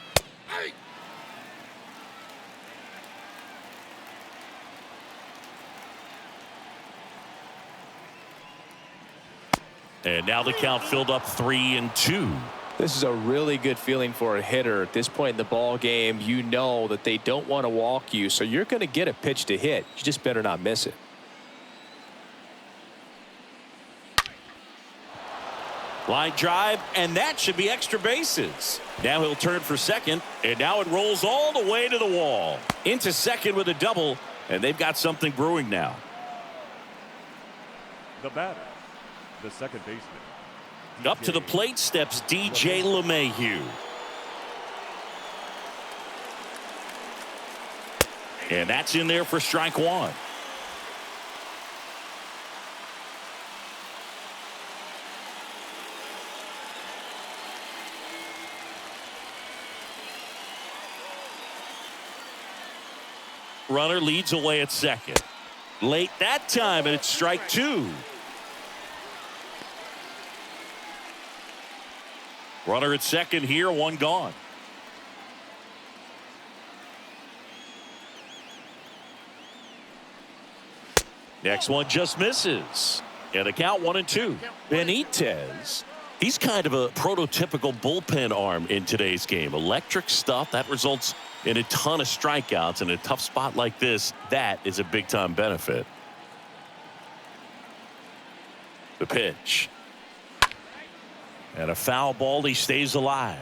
And now the count filled up 3-2. This is a really good feeling for a hitter at this point in the ball game. You know that they don't want to walk you, so you're going to get a pitch to hit. You just better not miss it. Line drive, and that should be extra bases. Now he'll turn for second, and now it rolls all the way to the wall. Into second with a double, and they've got something brewing now. The batter, the second baseman. Up to the plate steps DJ LeMahieu. And that's in there for strike one. Runner leads away at second. Late that time, and it's strike two. Runner at second here, one gone. Next one just misses. And the count 1-2. Benitez. He's kind of a prototypical bullpen arm in today's game. Electric stuff that results in a ton of strikeouts. In a tough spot like this, that is a big-time benefit. The pitch. And a foul ball, he stays alive.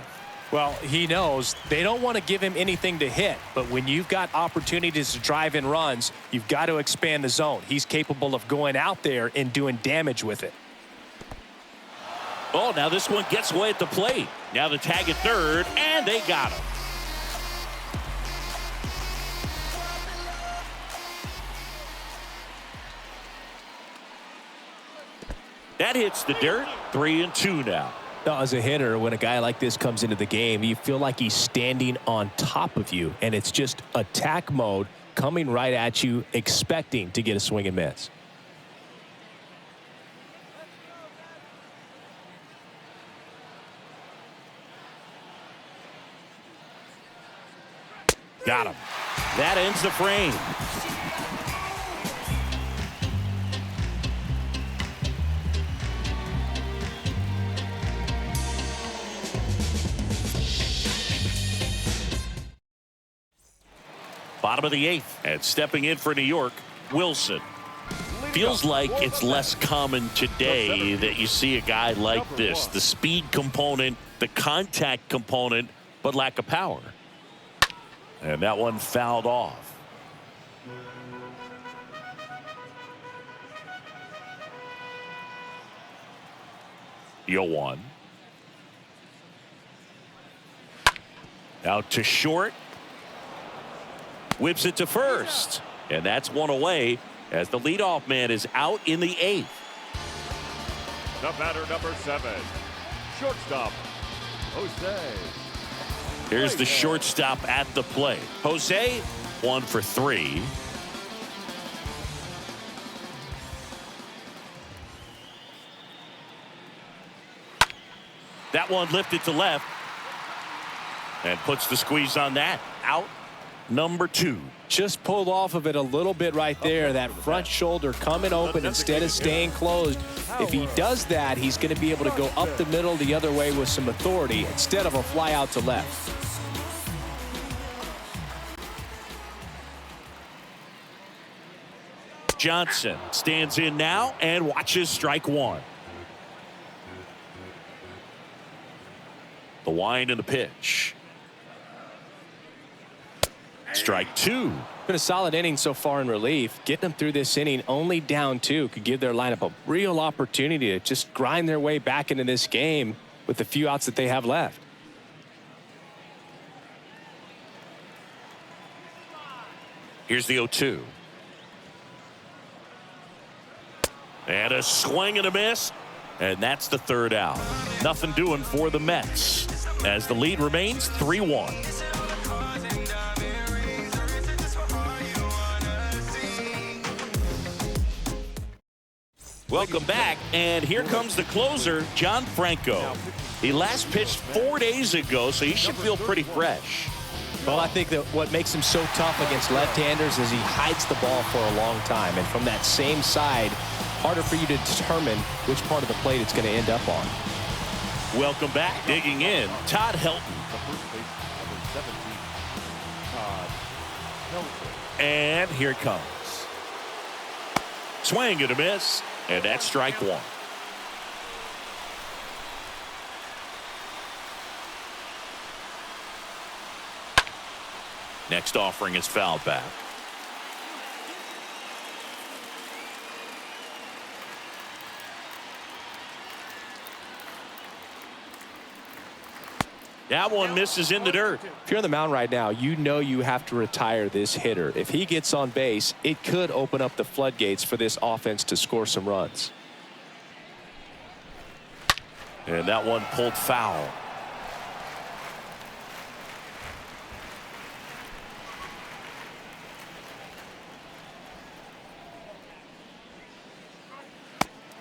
Well, he knows they don't want to give him anything to hit, but when you've got opportunities to drive in runs, you've got to expand the zone. He's capable of going out there and doing damage with it. Oh, now this one gets away at the plate. Now the tag at third, and they got him. That hits the dirt. 3-2 now. Now, as a hitter, when a guy like this comes into the game, you feel like he's standing on top of you, and it's just attack mode coming right at you, expecting to get a swing and miss. Got him. That ends the frame. Bottom of the eighth, and stepping in for New York, Wilson. Feels like it's less common today that you see a guy like this. The speed component, the contact component, but lack of power. And that one fouled off. Yoan. Out to short. Whips it to first. And that's one away as the leadoff man is out in the eighth. The batter, number 7, shortstop, Jose. Here's the shortstop at the plate. Jose, 1 for 3. That one lifted to left. And puts the squeeze on that. Out. Number 2. Just pulled off of it a little bit right there. That front shoulder coming open instead of staying closed. If he does that, he's going to be able to go up the middle the other way with some authority instead of a fly out to left. Johnson stands in now and watches strike one. The wind and the pitch. Strike 2. Been a solid inning so far in relief. Getting them through this inning only down 2 could give their lineup a real opportunity to just grind their way back into this game with the few outs that they have left. Here's the 0-2. And a swing and a miss. And that's the third out. Nothing doing for the Mets as the lead remains 3-1. Welcome back, and here comes the closer, John Franco. He last pitched 4 days ago, so he should feel pretty fresh. Well, I think that what makes him so tough against left-handers is he hides the ball for a long time. And from that same side, harder for you to determine which part of the plate it's going to end up on. Welcome back. Digging in, Todd Helton. The first base, number 17, Todd Helton. And here it comes. Swing and a miss, and that's strike one. Next offering is fouled back. That one misses in the dirt. If you're on the mound right now, you know you have to retire this hitter. If he gets on base, it could open up the floodgates for this offense to score some runs. And that one pulled foul.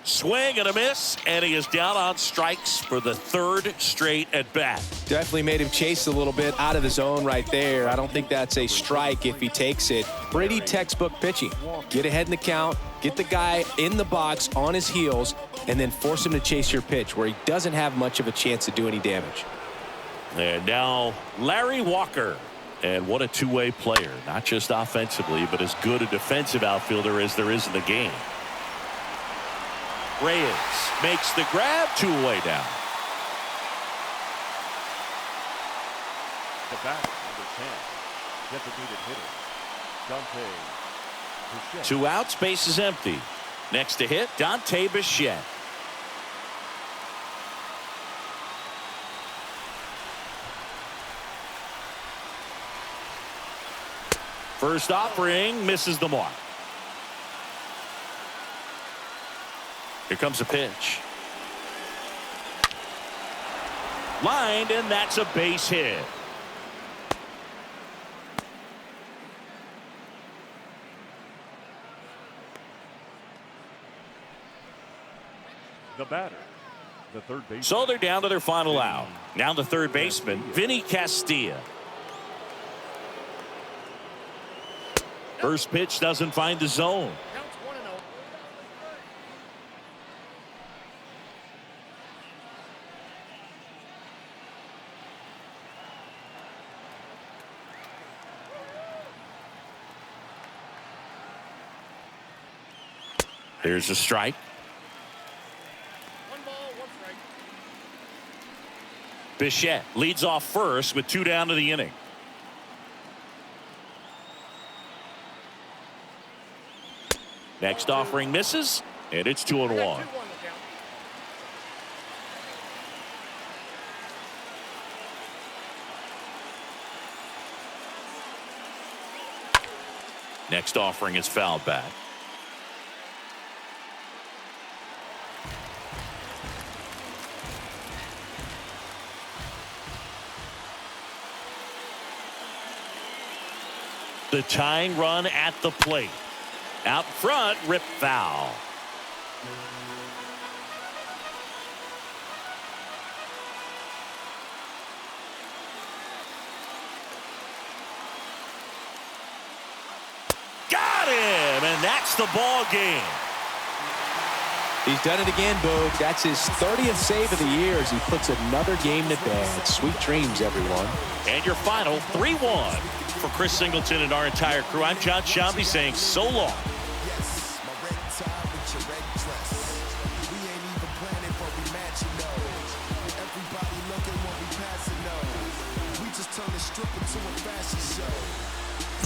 Swing and a miss, and he is down on strikes for the third straight at bat. Definitely made him chase a little bit out of the zone right there. I don't think that's a strike if he takes it. Pretty textbook pitching. Get ahead in the count, get the guy in the box on his heels, and then force him to chase your pitch where he doesn't have much of a chance to do any damage. And now Larry Walker. And what a two-way player, not just offensively, but as good a defensive outfielder as there is in the game. Reyes makes the grab, two-away down. The bat, number 10, designated hitter, Dante Bichette. 2 outs, base is empty. Next to hit, Dante Bichette. First offering misses the mark. Here comes a pitch. Lined, and that's a base hit. The batter, the third baseman. So they're down to their final out. Now the third baseman, Vinny Castilla. First pitch doesn't find the zone. Counts 1-0. There's a strike. 1 ball, 1 strike. Bichette leads off first with 2 down to the inning. Next offering misses, and it's 2-1. 2-1 the count. Next offering is fouled back. The tying run at the plate. Out front, rip foul. Got him, and that's the ball game. He's done it again, Boog. That's his 30th save of the year as he puts another game to bed. Sweet dreams, everyone. And your final 3-1. For Chris Singleton and our entire crew, I'm John Shambi saying so long. Yes, my red tie with your red dress. We ain't even planning for we matching those. Everybody looking when we passing those. We just turn the strip into a fashion show.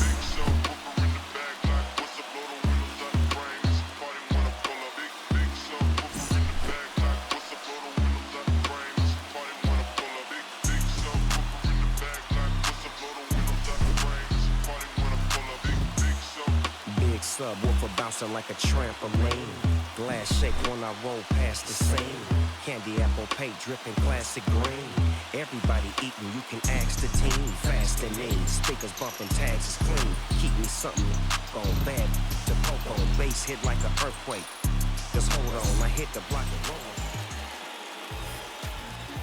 Big show, Booker in the bag like what's up, blow the windows out the frames. Party wanna pull up. Big show, Booker in the bag like what's up, blow the windows out the frames. Party wanna pull up. Big show, Booker in the bag like what's up, blow the windows out the frames. Party wanna pull up. Big show. Big subwoofer bouncing like a trampoline. Glass shake when I roll past the scene. Candy apple pay dripping classic green. Everybody eating, you can ask the team. Fast and mean, speakers bumping, tags is clean. Keep me something on bad. The popo bass hit like an earthquake. Just hold on, I hit the block and roll.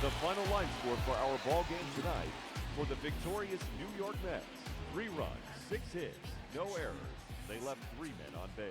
The final line score for our ball game tonight for the victorious New York Mets: 3 runs, 6 hits, no errors. They left 3 men on base.